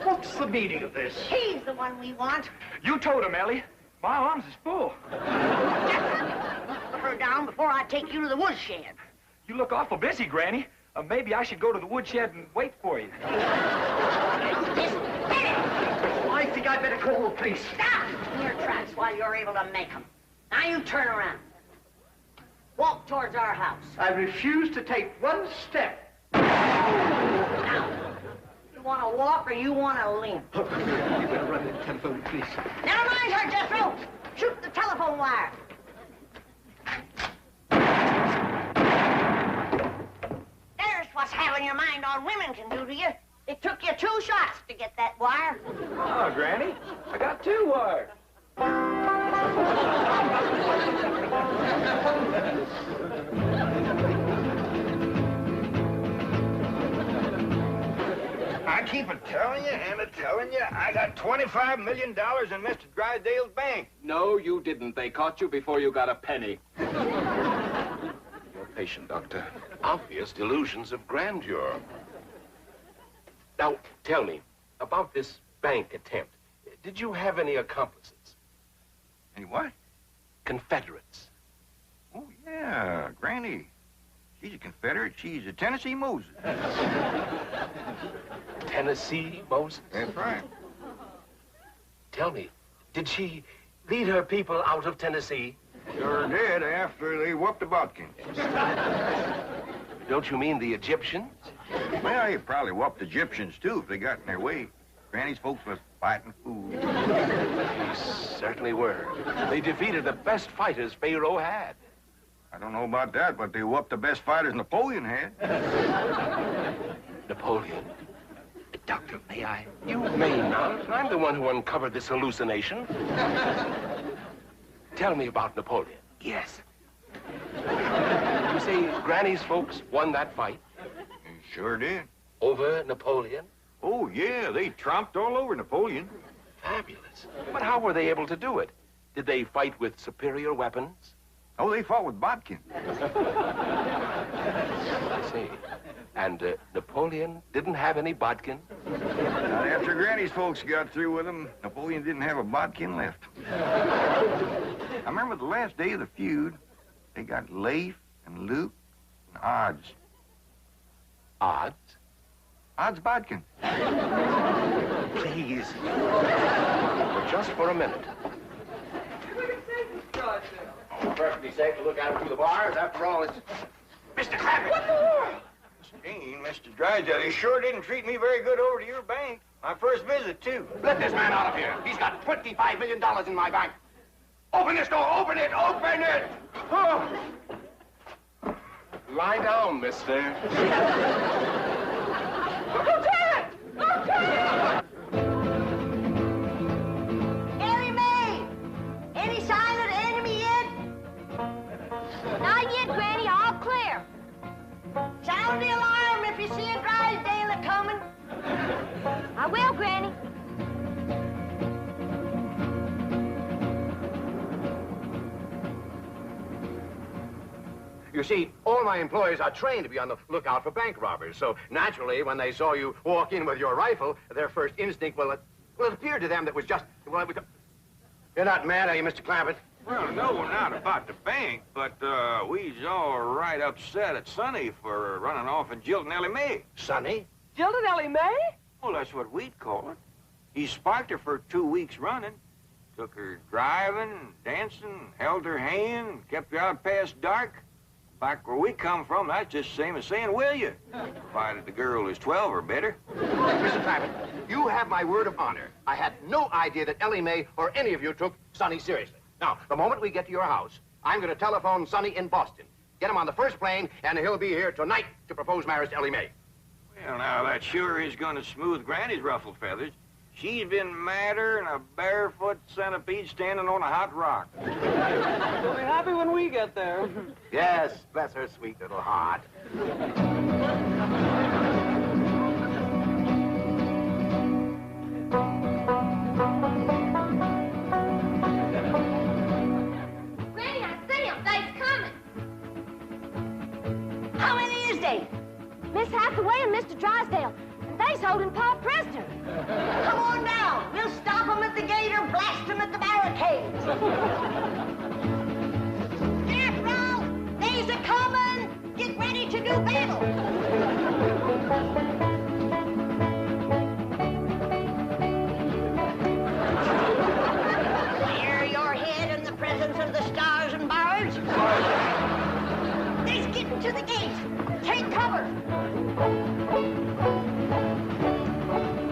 what's the meaning of this? He's the one we want. You towed him, Ellie. My arms is full. Put her down before I take you to the woodshed. You look awful busy, Granny. Maybe I should go to the woodshed and wait for you. I think I'd better call the police. Stop in your tracks while you're able to make them. Now you turn around. Walk towards our house. I refuse to take one step. Now, you want to walk or you want to limp? You better run and telephone the police. Never mind her, Jethro. Shoot the telephone wire. There's what's having your mind on women can do to you. It took you 2 shots to get that wire. Oh, Granny, I got 2 wires. Now, keep telling you and telling you I got $25 million in Mr. Drysdale's bank. No, you didn't. They caught you before you got a penny. You're patient, Doctor. Obvious delusions of grandeur. Now, tell me, about this bank attempt, did you have any accomplices? Any what? Confederates. Oh, yeah, Granny. She's a Confederate. She's a Tennessee Moses. Tennessee Moses? That's right. Tell me, did she lead her people out of Tennessee? Sure did after they whooped the Butkins. Don't you mean the Egyptians? Well, they probably whooped the Egyptians, too, if they got in their way. Granny's folks was fighting fools. They certainly were. They defeated the best fighters Pharaoh had. I don't know about that, but they whooped the best fighters Napoleon had. Napoleon? Doctor, may I? You may not. I'm the one who uncovered this hallucination. Tell me about Napoleon. Yes. You say Granny's folks won that fight? They sure did. Over Napoleon? Oh, yeah, they tromped all over Napoleon. Fabulous. But how were they able to do it? Did they fight with superior weapons? Oh, they fought with bodkin. I see. And Napoleon didn't have any bodkin? Not after Granny's folks got through with him, Napoleon didn't have a bodkin left. I remember the last day of the feud, they got Leif and Luke and Odds. Odds? Odds bodkin. Please. But just for a minute. Perfectly safe to look out through the bars. After all, it's Mr. Clampett. What the world? Mr. Drysdale, he sure didn't treat me very good over to your bank. My first visit, too. Let this man out of here. He's got $25 million in my bank. Open this door. Open it. Open it. Oh. Lie down, mister. Lieutenant! Lieutenant! Ellie Mae! Any sign of the enemy yet? Not yet, Granny. All clear. Sound the alarm if you see a Drysdale coming. I will, Granny. You see, all my employees are trained to be on the lookout for bank robbers. So, naturally, when they saw you walk in with your rifle, their first instinct, well, it appeared to them that was just, well, it was... You're not mad, are you, Mr. Clampett? Well, no, not about the bank, but we's all right upset at Sonny for running off and jilting Ellie Mae. Sonny? Jilted Ellie Mae? Well, that's what we'd call it. He sparked her for 2 weeks running. Took her driving, dancing, held her hand, kept her out past dark. Back where we come from, that's just the same as saying, will you? Provided the girl is 12 or better. Mr. Clampett, you have my word of honor. I had no idea that Ellie Mae or any of you took Sonny seriously. Now, the moment we get to your house, I'm going to telephone Sonny in Boston. Get him on the first plane, and he'll be here tonight to propose marriage to Ellie Mae. Well, now, that sure is going to smooth Granny's ruffled feathers. She's been madder than a barefoot centipede standing on a hot rock. She'll be happy when we get there. Yes, bless her sweet little heart. Granny, I see him. They's coming. How many is they? Miss Hathaway and Mr. Drysdale. And they's holding Pa prisoner. Come on down. We'll stop them at the gate or blast them at the barricades. Jethro, they's a-coming. Get ready to do battle. Clear your head in the presence of the stars and birds. They's getting to the gate. Take cover.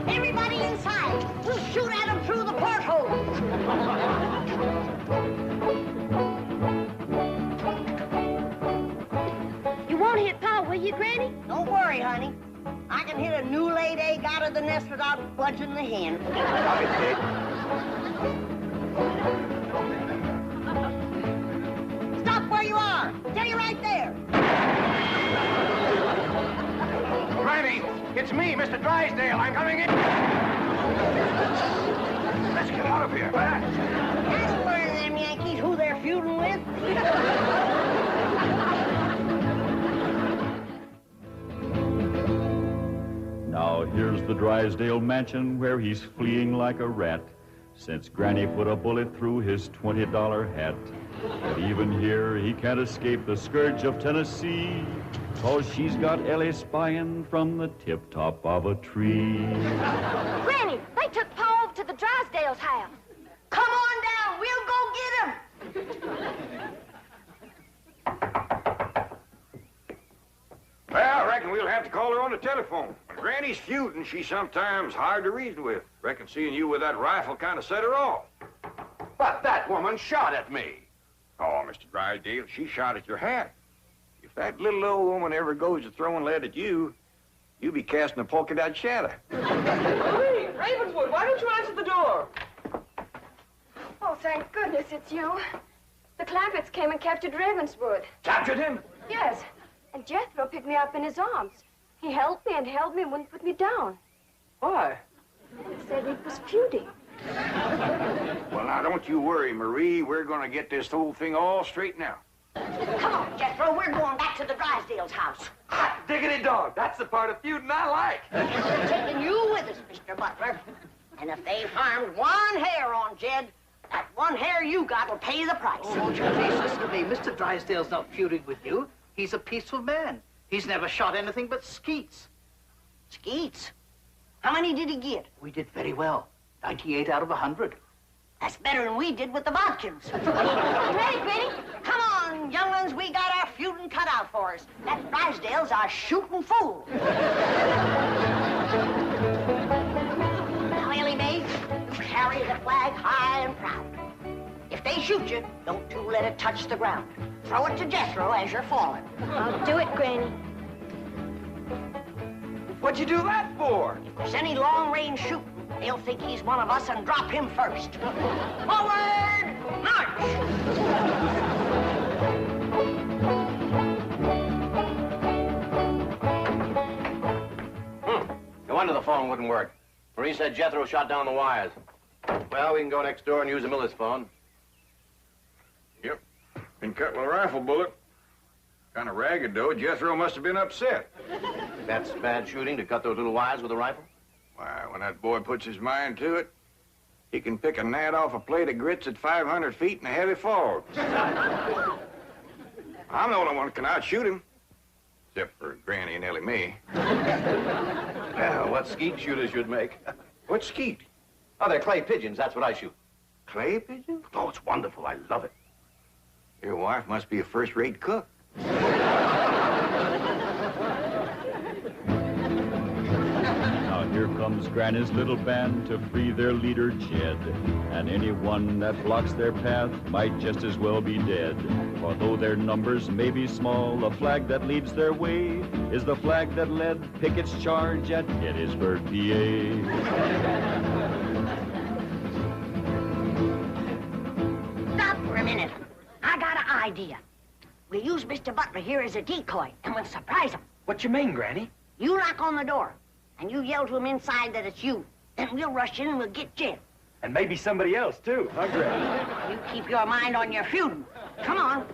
Everybody inside. We'll shoot at them through the porthole. You won't hit Pa, will you, Granny? Don't worry, honey. I can hit a new-laid egg out of the nest without budging the hen. Stop where you are. Stay right there. Granny! It's me, Mr. Drysdale. I'm coming in. Let's get out of here. That'll learn them Yankees who they're feuding with. Now here's the Drysdale mansion where he's fleeing like a rat, since Granny put a bullet through his $20 hat. But even here, he can't escape the scourge of Tennessee, 'cause she's got Ellie spying from the tip-top of a tree. Granny, they took Paul over to the Drysdale's house. Come on down. We'll go get him. Well, I reckon we'll have to call her on the telephone. When Granny's feuding, she's sometimes hard to reason with. Reckon seeing you with that rifle kind of set her off. But that woman shot at me. Oh, Mr. Drysdale, she shot at your hat. If that little old woman ever goes to throwing lead at you, you'll be casting a polka dot shadow. Marie, Ravenswood, why don't you answer the door? Oh, thank goodness it's you. The Clampetts came and captured Ravenswood. Captured him? Yes. And Jethro picked me up in his arms. He held me and wouldn't put me down. Why? He said he was feuding. Well, now, don't you worry, Marie. We're going to get this whole thing all straightened out. Come on, Jethro. We're going back to the Drysdale's house. Hot diggity dog. That's the part of feuding I like. We're taking you with us, Mr. Butler. And if they've harmed one hair on Jed, that one hair you got will pay the price. Oh, won't you please listen to me? Mr. Drysdale's not feuding with you. He's a peaceful man. He's never shot anything but skeets. Skeets? How many did he get? We did very well. 98 out of 100. That's better than we did with the Bodkins. Ready, Granny? Come on, young'uns. We got our feuding cut out for us. That Drysdale's our shooting fool. Now, Ellie Mae, you carry the flag high and proud. If they shoot you, don't you let it touch the ground. Throw it to Jethro as you're falling. I'll do it, Granny. What'd you do that for? If there's any long-range shooting, they'll think he's one of us and drop him first. Forward, march! No wonder the phone wouldn't work. Marie said Jethro shot down the wires. Well, we can go next door and use the Miller's phone. Yep. Been cut with a rifle bullet. Kind of ragged, though. Jethro must have been upset. That's bad shooting, to cut those little wires with a rifle? Why, when that boy puts his mind to it, he can pick a gnat off a plate of grits at 500 feet in a heavy fog. I'm the only one that can outshoot him. Except for Granny and Ellie Mae. Well, what skeet shooters should make. What skeet? Oh, they're clay pigeons. That's what I shoot. Clay pigeons? Oh, it's wonderful. I love it. Your wife must be a first-rate cook. Now here comes Granny's little band to free their leader, Jed. And anyone that blocks their path might just as well be dead. For though their numbers may be small, the flag that leads their way is the flag that led Pickett's charge at Gettysburg, PA. Stop for a minute. I got an idea. We'll use Mr. Butler here as a decoy, and we'll surprise him. What you mean, Granny? You knock on the door, and you yell to him inside that it's you. Then we'll rush in and we'll get Jed. And maybe somebody else, too, huh, Granny? You keep your mind on your feuding. Come on.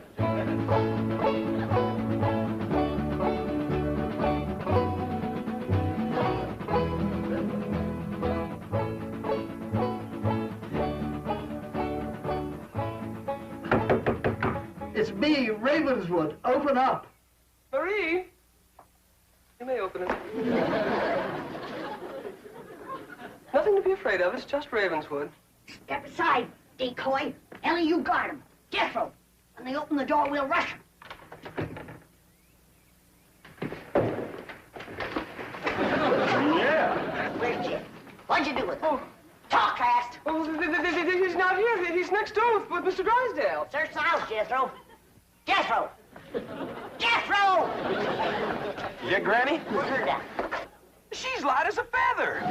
It's me, Ravenswood. Open up. Marie, you may open it. Nothing to be afraid of. It's just Ravenswood. Step aside, decoy. Ellie, you guard him. Jethro. When they open the door, we'll rush him. Yeah. Where's Jed? What'd you do with him? Talk fast. Oh, he's not here. He's next door with Mr. Drysdale. Search the house, Jethro. Jethro! Jethro! Yeah, Granny? Put her down. She's light as a feather.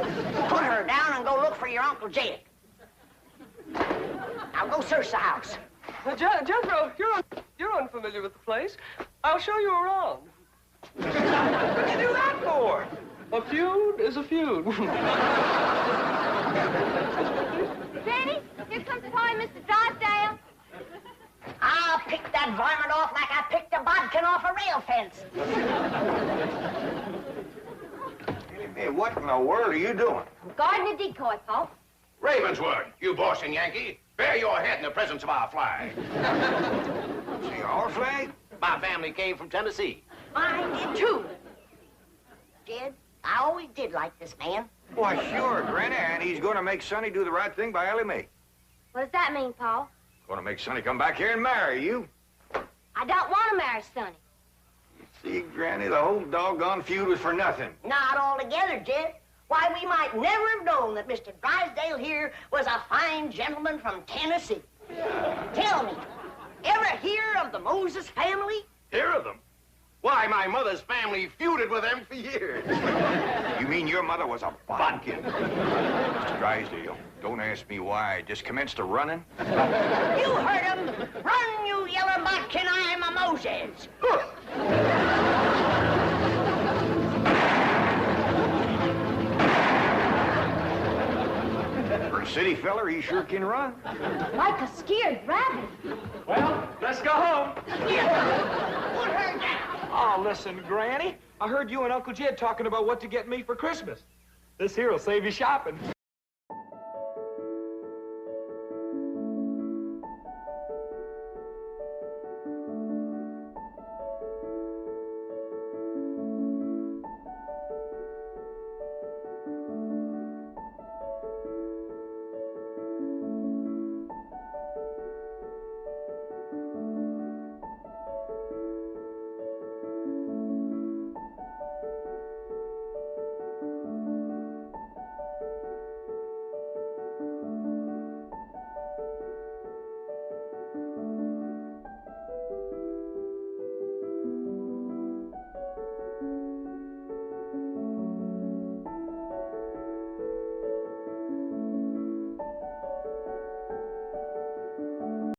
Put her down and go look for your Uncle Jed. Now go search the house. Jethro, you're unfamiliar with the place. I'll show you around. What'd you do that for? A feud is a feud. Granny, here comes Paul and Mr. Drysdale. I'll pick that varmint off like I picked a bodkin off a rail fence. Hey, what in the world are you doing? I'm guarding a decoy, Paul. Ravenswood, you Boston Yankee, bear your head in the presence of our flag. See, our flag? My family came from Tennessee. Mine did too. Jed, I always did like this man. Why, sure, Granny, and he's going to make Sonny do the right thing by Ellie Mae. What does that mean, Paul? Going to make Sonny come back here and marry you. I don't want to marry Sonny. See, Granny, the whole doggone feud was for nothing. Not altogether, Jed. Why, we might never have known that Mr. Drysdale here was a fine gentleman from Tennessee. Tell me, ever hear of the Moses family? Hear of them? Why, my mother's family feuded with them for years. You mean your mother was a bodkin? Mr. Drysdale, don't ask me why. I just commenced a running. You heard him. Run, you yellow bodkin, I'm a Moses. For a city feller, he sure can run. Like a scared rabbit. Well, let's go home. What heard that? Oh, listen, Granny. I heard you and Uncle Jed talking about what to get me for Christmas. This here'll save you shopping.